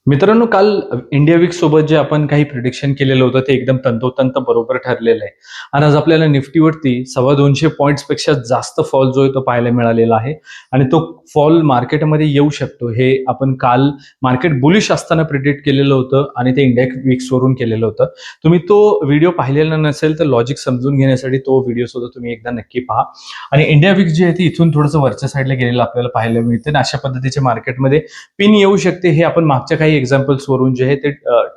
मित्रांनो, काल India weak सोबत जे आपण काही प्रिडिक्शन केलेलं होतं ते एकदम तंतोतंत बरोबर ठरलेलं आहे. आणि आज आपल्याला निफ्टीवरती 250 पॉइंट्सपेक्षा जास्त फॉल जो आहे तो पाहायला मिळालेला आहे. आणि तो फॉल मार्केटमध्ये येऊ शकतो हे आपण काल मार्केट बुलिश असताना प्रिडिक्ट केलेलं होतं आणि ते इंडिया वीक्सवरून केलेलं होतं. तुम्ही तो व्हिडिओ पाहिलेला नसेल तर लॉजिक समजून घेण्यासाठी तो व्हिडिओ सुद्धा तुम्ही एकदा नक्की पहा. आणि इंडिया वीक जे आहे ते इथून थोडंसं वरच्या साईडला गेलेलं आपल्याला पाहायला मिळते आणि अशा पद्धतीचे मार्केटमध्ये पिन येऊ शकते हे आपण मागच्या काही एक्झाम्पल्स वरून जे आहे ते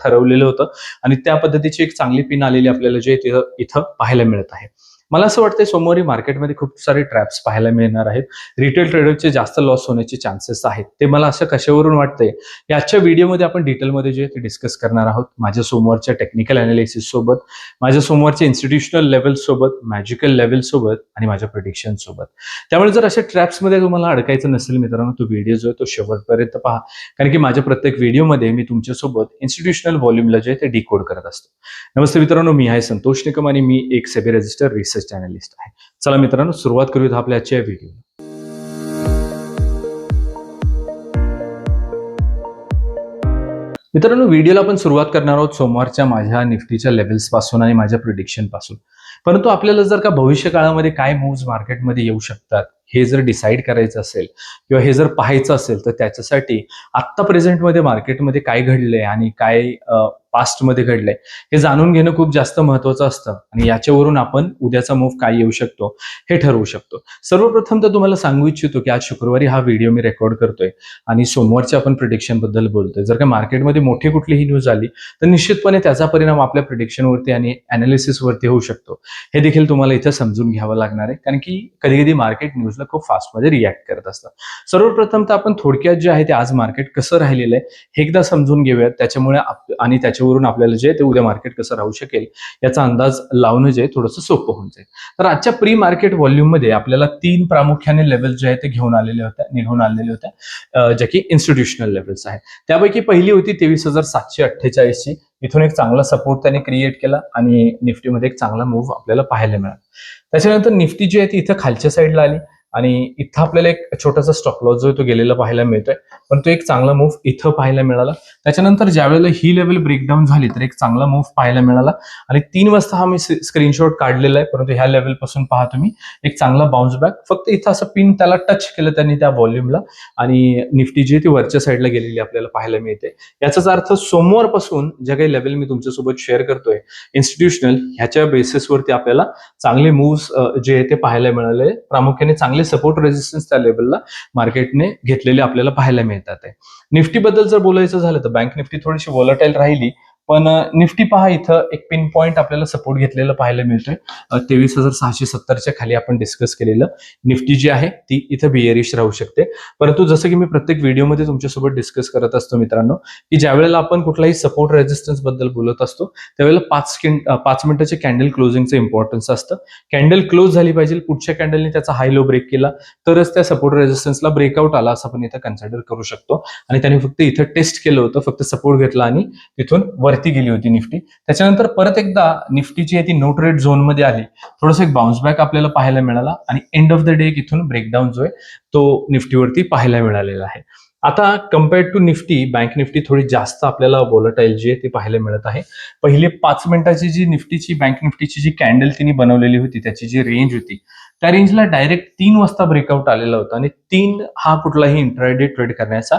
ठरवलेलं होतं आणि त्या पद्धतीची एक चांगली पिन आलेली आपल्याला जे इथं पाहायला मिळत आहे. मला असं वाटतंय सोमवारी मार्केटमध्ये खूप सारे ट्रॅप्स पाहायला मिळणार आहेत. रिटेल ट्रेडरचे जास्त लॉस होण्याचे चान्सेस आहेत. ते मला असं कशावरून वाटतंय, याच्या व्हिडिओमध्ये आपण डिटेलमध्ये जे आहे ते डिस्कस करणार आहोत. माझ्या सोमवारच्या टेक्निकल अनालिसिस सोबत, माझ्या सोमवारच्या इन्स्टिट्यूशनल लेवल सोबत, मॅजिकल लेवल सोबत आणि माझ्या प्रिडिक्शन सोबत. त्यामुळे जर अशा ट्रॅप्समध्ये तुम्हाला अडकायचं नसेल मित्रांनो, तो व्हिडिओ जो आहे तो शेवटपर्यंत पहा. कारण की माझ्या प्रत्येक व्हिडिओमध्ये मी तुमच्यासोबत इन्स्टिट्यूशनल व्हॉल्यूमला जे आहे ते डिकोड करत असतो. नमस्ते मित्रांनो, मी आहे संतोष निकम आणि मी एक सेबी रजिस्टर रिसर्च अनालिस्ट आहे. चला मित्रांनो, सुरुवात करूयात आपल्या आजच्या व्हिडिओ. मित्रांनो, व्हिडिओला आपण सुरुवात करणार आहोत सोमवारच्या माझ्या निफ्टीच्या लेव्हल्स पासून आणि माझ्या प्रिडिक्शन पासून. परंतु आपल्याला जर का भविष्य काळामध्ये काय मूव्ज मार्केटमध्ये येऊ शकतात हे जर डिसाईड करायचं असेल किंवा हे जर पाहायचं असेल तर त्याच्यासाठी आत्ता प्रेझेंटमध्ये मार्केटमध्ये काय घडलंय आणि काय पास्टमध्ये घडलंय हे जाणून घेणं खूप जास्त महत्वाचं असतं आणि याच्यावरून आपण उद्याचा मूव्ह काय येऊ शकतो हे ठरवू शकतो. सर्वप्रथम तर तुम्हाला सांगू इच्छितो की आज शुक्रवारी हा व्हिडिओ मी रेकॉर्ड करतोय आणि सोमवारच्या आपण प्रिडिक्शन बद्दल बोलतोय. जर का मार्केटमध्ये मोठी कुठलीही न्यूज आली तर निश्चितपणे त्याचा परिणाम आपल्या प्रिडिक्शनवरती आणि अनालिसिसवरती होऊ शकतो. हे देखील तुम्हाला इथं समजून घ्यावं लागणार आहे, कारण की कधी कधी मार्केट न्यूजला खूप फास्टमध्ये रिॲक्ट करत असतं. सर्वप्रथम तर आपण थोडक्यात जे आहे ते आज मार्केट कसं राहिलेलं आहे हे एकदा समजून घेऊयात. त्याच्यामुळे आणि त्याच्यावरून आपल्याला जे ते उद्या मार्केट कसं राहू शकेल याचा अंदाज लावणं जे थोडंसं सोपं होऊन जाईल. तर आजच्या प्री मार्केट व्हॉल्यूममध्ये आपल्याला 3 प्रामुख्याने लेवल जे आहे ते निघून आलेले होत्या, ज्या की इन्स्टिट्यूशनल लेवल्स आहेत. त्यापैकी पहिली होती 23,748 ची. इथून एक चांगला सपोर्ट त्याने क्रिएट केला आणि निफ्टीमध्ये एक चांगला मूव्ह आपल्याला पाहायला मिळाला. त्याच्यानंतर निफ्टी जी आहे ती इथं खालच्या साईडला आली आणि इथं आपल्याला एक छोटासा स्टॉप लॉस जो आहे तो गेलेला पाहायला मिळतोय, पण तो एक चांगला मूव्ह इथं पाहायला मिळाला. त्याच्यानंतर ज्यावेळेला ही लेवल ब्रेकडाऊन झाली तर एक चांगला मूव्ह पाहायला मिळाला आणि 3 वाजता हा मी स्क्रीनशॉट काढलेला आहे. परंतु ह्या लेवल पासून पहा तुम्ही एक चांगला बाउन्स बॅक, फक्त इथं असं पिन त्याला टच केलं त्यांनी त्या व्हॉल्यूमला आणि निफ्टी जी ती वरच्या साईडला गेलेली आपल्याला पाहायला मिळते. याचाच अर्थ सोमवारपासून ज्या काही लेवल मी तुमच्यासोबत शेअर करतोय इन्स्टिट्यूशनल, ह्याच्या बेसिसवरती आपल्याला चांगले मूव्स जे आहे ते पाहायला मिळाले. प्रामुख्याने चांगले सपोर्ट रेजिस्टन्स त्या लेवलला मार्केटने घेतलेले आपल्याला पाहायला मिळतात आहे. निफ्टी बद्दल जर बोलायचं झालं तर बँक निफ्टी थोडीशी व्हॉलटाईल राहिली, पण निफ्टी पहा इथं एक पिन पॉईंट आपल्याला सपोर्ट घेतलेला पाहायला मिळतोय. 23,670च्या खाली आपण डिस्कस केलेलं निफ्टी जी आहे ती इथं बिअरिश राहू शकते. परंतु जसं की मी प्रत्येक व्हिडिओमध्ये तुमच्यासोबत डिस्कस करत असतो मित्रांनो, की ज्या वेळेला आपण कुठलाही सपोर्ट रेजिस्टन्स बद्दल बोलत असतो त्यावेळेला 5 मिनिटाचे कॅन्डल क्लोजिंगचं इम्पॉर्टन्स असतं. कॅन्डल क्लोज झाली पाहिजे, पुढच्या कॅन्डलने त्याचा हाय लो ब्रेक केला तरच त्या सपोर्ट रेजिस्टन्सला ब्रेकआउट आला असं आपण इथं कन्सिडर करू शकतो. आणि त्याने फक्त इथं टेस्ट केलं होतं, फक्त सपोर्ट घेतला आणि तिथून वरती गेली होती निफ्टी. त्याच्यानंतर परत एकदा निफ्टी जी आहे ती नो ट्रेड झोनमध्ये आली, थोडंसं एक बाउन्स बॅक आपल्याला पाहायला मिळाला आणि एंड ऑफ द डे इथून ब्रेकडाऊन जो आहे तो निफ्टीवरती पाहायला मिळालेला आहे. आता compared to Nifty, bank Nifty थोडी जास्त आपल्याला व्होलटाईल जी आहे ती पाहायला मिळत आहे. पहिली 5 मिनिटाची जी निफ्टीची बँक निफ्टीची जी कॅन्डल तिने बनवलेली होती त्याची जी रेंज होती त्या रेंजला डायरेक्ट 3 वाजता ब्रेकआउट आलेला होता आणि 3 हा कुठलाही इंट्राडे ट्रेड करण्याचा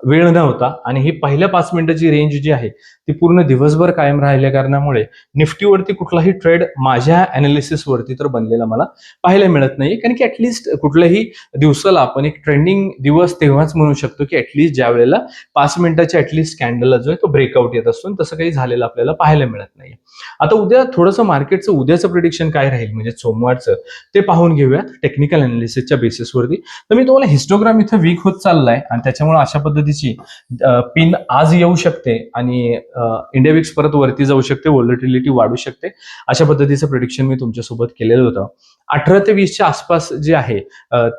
वेळ नव्हता आणि ही पहिल्या 5 मिनिटाची रेंज जी आहे ती पूर्ण दिवसभर कायम राहिल्या कारणामुळे निफ्टीवरती कुठलाही ट्रेड माझ्या अनालिसिसवरती तर बनलेला मला पाहायला मिळत नाही. कारण की ऍटलीस्ट कुठल्याही दिवसाला आपण एक ट्रेंडिंग दिवस तेव्हाच म्हणू शकतो की ऍटलीस्ट ज्या वेळेला 5 मिनिटाच्या ऍटलीस्ट कॅन्डलला जो आहे तो ब्रेकआउट येत असतो, तसं काही झालेलं आपल्याला पाहायला मिळत नाही. आता उद्या थोडंसं मार्केटचं उद्याचं प्रिडिक्शन काय राहील म्हणजे सोमवारचं ते पाहून घेऊयात टेक्निकल अनालिसिसच्या बेसिसवरती. तर मी तुम्हाला हिस्टोग्राम इथं वीक होत चाललाय आणि त्याच्यामुळे अशा पद्धतीची पिन आज येऊ शकते आणि इंडिया विक्स परत वरती जाऊ शकते, व्होलॅटिलिटी वाढू शकते. अशा पद्धतीचं प्रिडिक्शन मी तुमच्यासोबत केलेलं होतं. 18 ते 20च्या आसपास जे आहे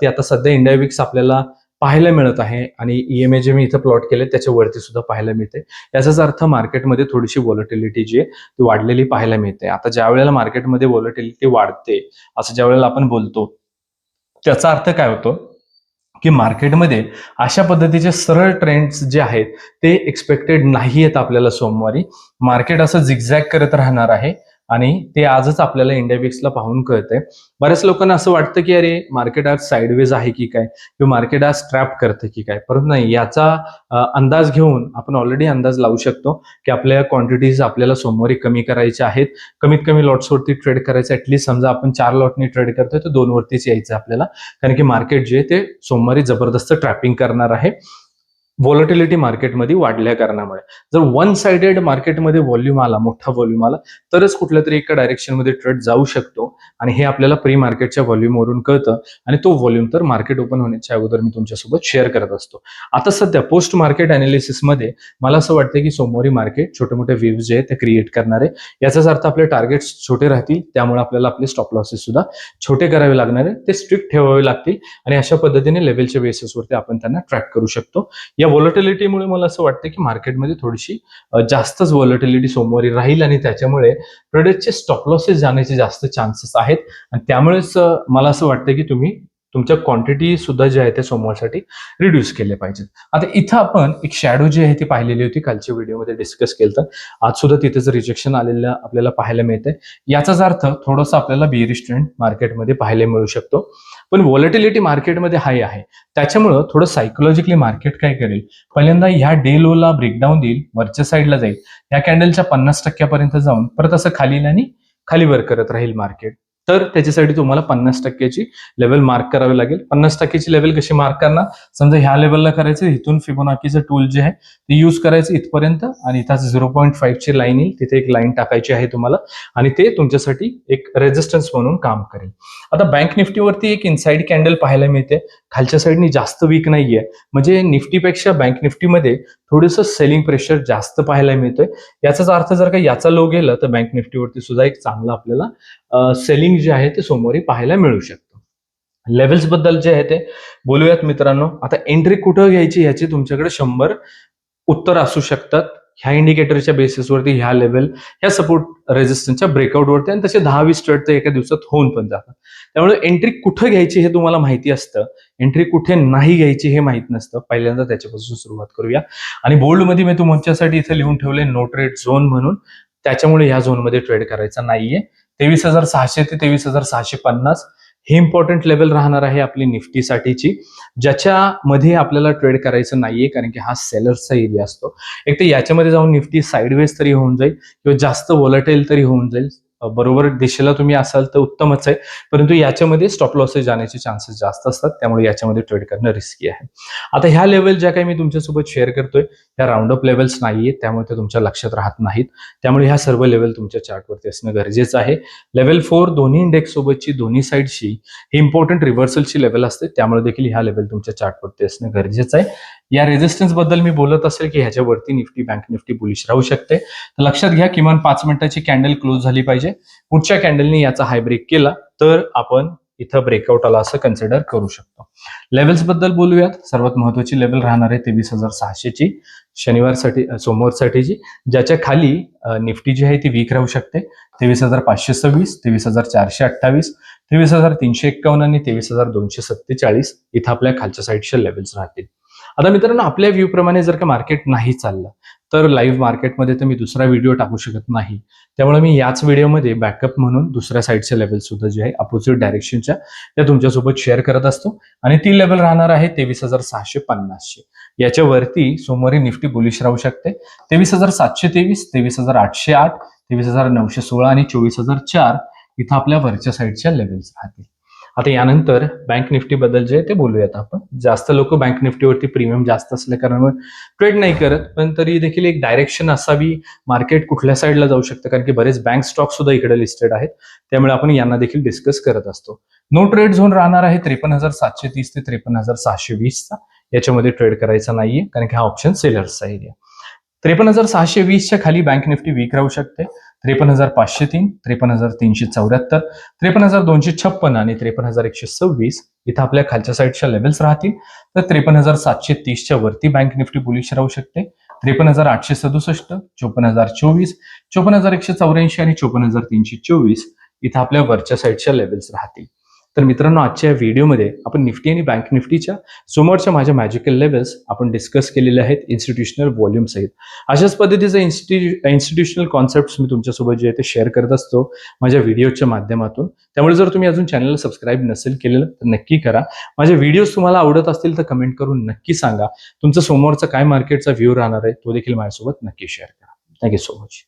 ते आता सध्या इंडिया विक्स आपल्याला पाहायला मिळत आहे आणि ईएमए जे मी इथं प्लॉट केले त्याच्यावरती सुद्धा पाहायला मिळते. याचाच अर्थ मार्केटमध्ये थोडीशी व्होलॅटिलिटी जी आहे ती वाढलेली पाहायला मिळते. आता ज्या वेळेला मार्केटमध्ये व्होलॅटिलिटी वाढते असं ज्या वेळेला आपण बोलतो त्याचा अर्थ काय होतो की मार्केटमध्ये अशा पद्धतीचे सरळ ट्रेंड्स जे आहेत ते एक्सपेक्टेड नाही आहेत आपल्याला सोमवारी. मार्केट असं झिगझॅग करत राहणार आहे आणि ते आजच आपल्याला इंडिया विक्सला पाहून कळतंय. बऱ्याच लोकांना असं वाटतं की अरे मार्केट आज साईडवेज आहे की काय, किंवा मार्केट आज ट्रॅप करतं की काय, परंतु नाही, याचा अंदाज घेऊन आपण ऑलरेडी अंदाज लावू शकतो की आपल्या क्वांटिटीज आपल्याला सोमवारी कमी करायच्या आहेत. कमीत कमी लॉट्सवरती ट्रेड करायचं. ऍटलीस्ट समजा आपण 4 लॉटनी ट्रेड करतोय तर 2 वरतीच यायचं आपल्याला, कारण की मार्केट जे आहे ते सोमवारी जबरदस्त ट्रॅपिंग करणार आहे व्हॉलटिलिटी मार्केटमध्ये वाढल्या कारणामुळे. जर वन साइडेड मार्केटमध्ये व्हॉल्यूम आला, मोठा व्हॉल्यूम आला, तरच कुठल्या तरी एका डायरेक्शनमध्ये ट्रेड जाऊ शकतो आणि हे आपल्याला प्री मार्केटच्या व्हॉल्यूमवरून कळतं आणि तो व्हॉल्यूम तर मार्केट ओपन होण्याच्या अगोदर मी तुमच्यासोबत शेअर करत असतो. आता सध्या पोस्ट मार्केट अनालिसिसमध्ये मला असं वाटतं की सोमवारी मार्केट छोटे मोठे वेव्हज जे आहेत ते क्रिएट करणार आहे. याचाच अर्थ आपले टार्गेट्स छोटे राहतील, त्यामुळे आपल्याला आपले स्टॉप लॉसेस सुद्धा छोटे करावे लागणार आहे, ते स्ट्रिक्ट ठेवावे लागतील आणि अशा पद्धतीने लेवलच्या बेसिसवरती आपण त्यांना ट्रॅक करू शकतो. या व्हॉलटिलिटीमुळे मला असं वाटतं की मार्केटमध्ये थोडीशी जास्तच व्हॉलटिलिटी सोमवारी राहील आणि त्याच्यामुळे ट्रेडर्सचे स्टॉप लॉसेस जाण्याचे जास्त चान्सेस आहेत आणि त्यामुळेच मला असं वाटतं की तुम्ही तुमच्या क्वांटिटी सुद्धा जे आहे ते सोमवारसाठी रिड्यूस केले पाहिजेत. आता इथं आपण एक शॅडो जी आहे ती पाहिलेली होती, कालच्या व्हिडिओमध्ये डिस्कस केलं, तर आज सुद्धा तिथेच रिजेक्शन आलेलं आपल्याला पाहायला मिळतंय. याचाच अर्थ थोडंसं आपल्याला बेअरिश ट्रेंड मार्केटमध्ये पाहायला मिळू शकतो. पण व्हॉलटिलिटी मार्केटमध्ये हाय आहे, त्याच्यामुळं थोडं सायकोलॉजिकली मार्केट काय करेल, पहिल्यांदा ह्या डे लोला ब्रेकडाऊन देईल, वरच्या साईडला जाईल, या कॅन्डलच्या 50% जाऊन परत असं खाली आणि खाली वर करत राहील मार्केट. तर त्याच्यासाठी तुम्हाला 50%ची लेवल मार्क करावी लागेल. 50%ची लेवल कशी मार्क करणार, समजा ह्या लेवलला करायचं, इथून फिबोनाकीचं टूल जे आहे ते यूज करायचं इथपर्यंत आणि इथं 0.5 ची लाईन येईल, तिथे एक लाईन टाकायची आहे तुम्हाला आणि ते तुमच्यासाठी एक रेजिस्टन्स म्हणून काम करेल. आता बँक निफ्टीवरती एक इनसाइड कॅन्डल पाहायला मिळते, खालच्या साईडनी जास्त वीक नाहीये, म्हणजे निफ्टीपेक्षा बँक निफ्टीमध्ये थोडंसं सेलिंग प्रेशर जास्त पाहायला मिळतोय. याचाच अर्थ जर का याचा लो गेला तर बँक निफ्टीवरती सुद्धा एक चांगला आपल्याला सेलिंग जे आहे ते सोमवारी पाहायला मिळू शकतो. लेवल्स बद्दल जे आहे ते बोलूयात मित्रांनो. आता एंट्री कुठं घ्यायची याची तुमच्याकडे 100 उत्तर असू शकतात. ह्या इंडिकेटरच्या बेसिसवरती ह्या लेवल, ह्या सपोर्ट रेजिस्टन्सच्या ब्रेकआउटवरती, आणि तसे 10-20 ट्रेड तर एका दिवसात होऊन पण जातात. त्यामुळे एंट्री कुठं घ्यायची हे तुम्हाला माहिती असतं, एंट्री कुठे नाही घ्यायची हे माहित नसतं. पहिल्यांदा त्याच्यापासून सुरुवात करूया. आणि बोल्डमध्ये मी तुमच्यासाठी इथे लिहून ठेवले नो ट्रेड झोन म्हणून, त्याच्यामुळे ह्या झोनमध्ये ट्रेड करायचा नाहीये. 23,600 ते 23,650 हे इम्पॉर्टंट लेवल राहणार आहे आपली निफ्टीसाठीची, ज्याच्यामध्ये आपल्याला ट्रेड करायचं नाहीये, कारण की हा सेलर्सचा एरिया असतो. एक तर याच्यामध्ये जाऊन निफ्टी साईडवेज तरी होऊन जाईल किंवा जास्त व्हॉलटाईल तरी होऊन जाईल, बरोबर दिशेला तुम्ही असाल तर उत्तमच आहे, परंतु याच्यामध्ये स्टॉप लॉसेस जाण्याचे चान्सेस जास्त असतात, त्यामुळे याच्यामध्ये ट्रेड करणं रिस्की आहे. आता ह्या लेवल ज्या काही मी तुमच्यासोबत शेअर करतोय त्या राऊंड अप लेवल्स नाहीये, त्यामुळे ते तुमच्या लक्षात राहत नाहीत. त्यामुळे ह्या सर्व लेवल तुमच्या चार्टवरती असणं गरजेचं आहे. लेवल 4 दोन्ही इंडेक्स सोबतची, दोन्ही साईडची ही इम्पॉर्टंट रिव्हर्सलची लेवल असते, त्यामुळे देखील ह्या लेवल तुमच्या चार्टवरती असणं गरजेचं आहे. या रेजिस्टन्स बद्दल मी बोलत असेल की ह्याच्यावरती निफ्टी बँक निफ्टी बुलिश राहू शकते, तर लक्षात घ्या किमान 5 मिनिटाची कॅन्डल क्लोज झाली पाहिजे. पुढच्या कॅन्डलनी याचा हाय ब्रेक केला तर आपण इथं ब्रेकआउट आला असं कन्सिडर करू शकतो. लेवल्स बद्दल बोलूयात. सर्वात महत्वाची लेवल राहणार आहे 23,600ची शनिवारसाठी, सोमवारसाठीची, ज्याच्या खाली निफ्टी जी आहे ती वीक राहू शकते. 23,526, 23,428, 23,351 आणि 23,247 इथं आपल्या खालच्या साईडच्या लेवल्स राहतील. आता मित्रांनो, आपल्या व्ह्यू प्रमाणे जर का मार्केट नाही चाललं तर लाईव्ह मार्केटमध्ये तर मी दुसरा व्हिडिओ टाकू शकत नाही, त्यामुळे मी याच व्हिडिओमध्ये बॅकअप म्हणून दुसऱ्या साईडच्या लेवल सुद्धा जे आहे अपोजिट डायरेक्शनच्या त्या तुमच्यासोबत शेअर करत असतो. आणि ती लेवल राहणार आहे 23,650ची. याच्यावरती सोमवारी निफ्टी बुलिश राहू शकते. 23,723, 23,808, 23,916 आणि 24,004 इथं आपल्या वरच्या साईडच्या लेवल्स राहतील. आता यानंतर बँक निफ्टी बद्दल जे आहे ते बोलूयात आपण. जास्त लोक बँक निफ्टीवरती प्रीमियम जास्त असल्या कारणामुळे ट्रेड नाही करत, पण तरी देखील एक डायरेक्शन असावी मार्केट कुठल्या साईडला जाऊ शकतं, कारण की बरेच बँक स्टॉक सुद्धा इकडे लिस्टेड आहेत, त्यामुळे आपण यांना देखील डिस्कस करत असतो. नो ट्रेड झोन राहणार आहे 53,730 ते 53,620चा. याच्यामध्ये ट्रेड करायचा नाहीये, कारण की हा ऑप्शन सेलर्सचा एरिया. 53,620च्या खाली बँक निफ्टी वीक राहू शकते. 53,503, 53,374, 53,256 आणि 53,126 इथं आपल्या खालच्या साईडच्या लेवल्स राहतील. तर 53,730च्या वरती बँक निफ्टी बुलिश राहू शकते. 53,867, 54,024, 54,184 आणि 54,324 इथं आपल्या वरच्या साईडच्या लेवल्स राहतील. तर मित्रांनो, आजच्या या व्हिडिओमध्ये आपण निफ्टी आणि बँक निफ्टीच्या समोरच्या माझ्या मॅजिकल लेवल्स आपण डिस्कस केलेले आहेत इन्स्टिट्यूशनल व्हॉल्यूम सहित. अशाच पद्धतीचे इन्स्टिट्यूशनल कॉन्सेप्ट्स मी तुमच्यासोबत जे आहे ते शेअर करत असतो माझ्या व्हिडिओच्या माध्यमातून. त्यामुळे जर तुम्ही अजून चॅनलला सबस्क्राईब नसेल केलेलं तर नक्की करा. माझे व्हिडिओज तुम्हाला आवडत असतील तर कमेंट करून नक्की सांगा. तुमचा समोरचा काय मार्केटचा व्ह्यू राहणार आहे तो देखील माझ्यासोबत नक्की शेअर करा. Thank you so much.